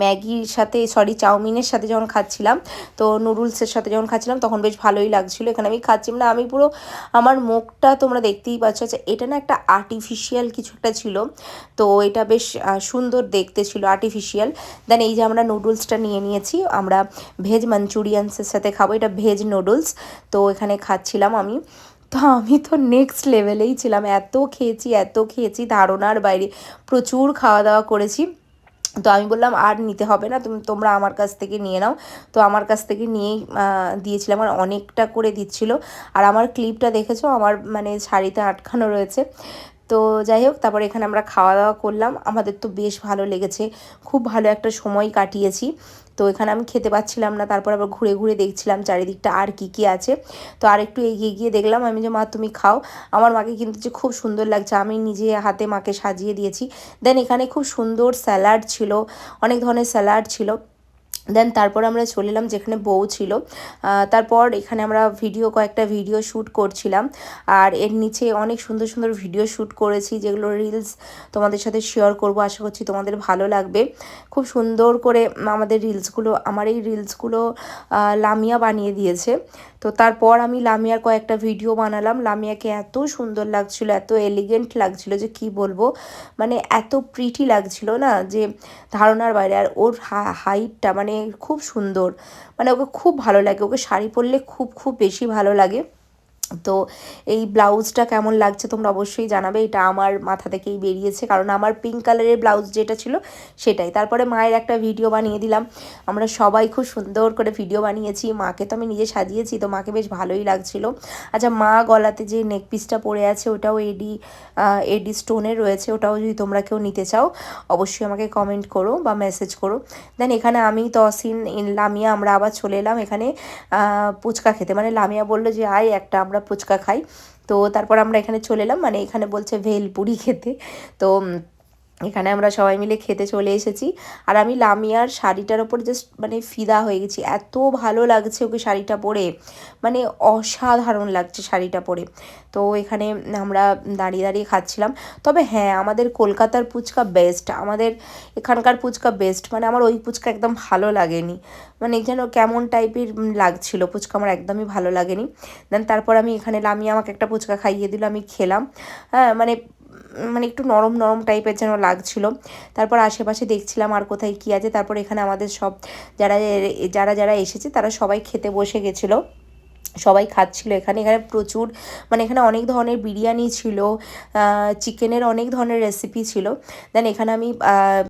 ম্যাগির সাথে চাউমিনের সাথে যখন খাচ্ছিলাম, তো নুডলসের সাথে যখন খাচ্ছিলাম তখন বেশ ভালোই লাগছিলো। এখানে আমি খাচ্ছি না, আমি পুরো আমার মুখটা তোমরা দেখতেই পাচ্ছ। আচ্ছা, এটা না একটা আর্টিফিশিয়াল কিছু একটা ছিল, তো এটা বেশ সুন্দর দেখতে ছিল, আর্টিফিশিয়াল। দেন এই যে আমরা নুডলসটা নিয়ে নিয়েছি, আমরা ভেজ মাঞ্চুরিয়ানসের সাথে খাবো, এটা ভেজ নুডলস। তো এখানে খাচ্ছিলাম আমি, তো আমি তো নেক্সট লেভেলেই ছিলাম, এত খেয়েছি ধারণার বাইরে, প্রচুর খাওয়া দাওয়া করেছি। তো আমি বললাম আর নিতে হবে না, তোমরা আমার কাছ থেকে নিয়ে নাও। তো আমার কাছ থেকে নিয়েই দিয়েছিলাম, আর অনেকটা করে দিচ্ছিল। আর আমার ক্লিপটা দেখেছো, আমার মানে শাড়িতে আটকানো রয়েছে। তো যাই হোক, তারপরে এখানে আমরা খাওয়া দাওয়া করলাম, আমাদের তো বেশ ভালো লেগেছে, খুব ভালো একটা সময় কাটিয়েছি। তো এখানে আমি খেতে পাচ্ছিলাম না, তারপর আবার ঘুরে ঘুরে দেখছিলাম চারিদিকটা আর কি কি আছে। তো আর একটু এগিয়ে গিয়ে দেখলাম, আমি যে মা তুমি খাও। আমার মাকে কিন্তু যে খুব সুন্দর লাগছে, আমি নিজে হাতে মাকে সাজিয়ে দিয়েছি। দেন এখানে খুব সুন্দর স্যালাড ছিল, অনেক ধরনের স্যালাড ছিল। দেন তারপর আমরা চলে এলাম যেখানে বউ ছিল। তারপর এখানে আমরা কয়েকটা ভিডিও শ্যুট করছিলাম, আর এর নিচে অনেক সুন্দর সুন্দর ভিডিও শ্যুট করেছি, যেগুলো রিলস তোমাদের সাথে শেয়ার করব। আশা করছি তোমাদের ভালো লাগবে। খুব সুন্দর করে আমার এই রিলসগুলো লামিয়া বানিয়ে দিয়েছে। তো তারপর আমি লামিয়ার কয়েকটা ভিডিও বানালাম। লামিয়াকে এত সুন্দর লাগছিল, এত এলিগেন্ট লাগছিল যে কি বলবো, মানে এত প্রিটি লাগছিল না, যে ধারণার বাইরে। আর ওর হাইটটা মানে খুব সুন্দর, মানে ওকে খুব ভালো লাগে, ওকে শাড়ি পরলে খুব খুব বেশি ভালো লাগে। তো এই ব্লাউজটা কেমন লাগছে তোমরা অবশ্যই জানাবে, এটা আমার মাথা থেকেই বেরিয়েছে, কারণ আমার পিঙ্ক কালারের ব্লাউজ যেটা ছিল সেটাই। তারপরে মায়ের একটা ভিডিও বানিয়ে দিলাম, আমরা সবাই খুব সুন্দর করে ভিডিও বানিয়েছি। মাকে তো আমি নিজে সাজিয়েছি, তো মাকে বেশ ভালোই লাগছিল। আচ্ছা, মা গলাতে যে নেক পিসটা পরে আছে ওটাও এডি স্টোনের রয়েছে, ওটাও যদি তোমরা কেউ নিতে চাও অবশ্যই আমাকে কমেন্ট করো বা মেসেজ করো। দেন এখানে আমি তহসিন লামিয়া আমরা আবার চলে এলাম এখানে ফুচকা খেতে, মানে লামিয়া বললো যে আয় একটা আমরা ফুচকা খাই। তো তারপর আমরা এখানে চলে এলাম, মানে এখানে বলছে ভেলপুরি খেতে। তো এখানে আমরা সবাই মিলে খেতে চলে এসেছি। আর আমি লামিয়ার শাড়িটার ওপর জাস্ট মানে ফিদা হয়ে গেছি, এত ভালো লাগছে ওকে শাড়িটা পরে, মানে অসাধারণ লাগছে শাড়িটা পরে। তো এখানে আমরা দাঁড়িয়ে দাঁড়িয়ে খাচ্ছিলাম। তবে হ্যাঁ, আমাদের কলকাতার ফুচকা বেস্ট, আমাদের এখানকার ফুচকা বেস্ট, মানে আমার ওই ফুচকা একদম ভালো লাগেনি, মানে যেন কেমন টাইপের লাগছিল ফুচকা, আমার একদমই ভালো লাগেনি। দেন তারপর আমি এখানে লামিয়া আমাকে একটা ফুচকা খাইয়ে দিল, আমি খেলাম। হ্যাঁ, মানে একটু নরম নরম টাইপের যেন লাগছিল। তারপর আশেপাশে দেখছিলাম আর কোথায় কী আছে। তারপর এখানে আমাদের সব যারা যারা যারা এসেছে তারা সবাই খেতে বসে গেছিলো, সবাই খাচ্ছিল। এখানে প্রচুর, মানে এখানে অনেক ধরনের বিরিয়ানি ছিল, চিকেনের অনেক ধরনের রেসিপি ছিল। দেন এখানে আমি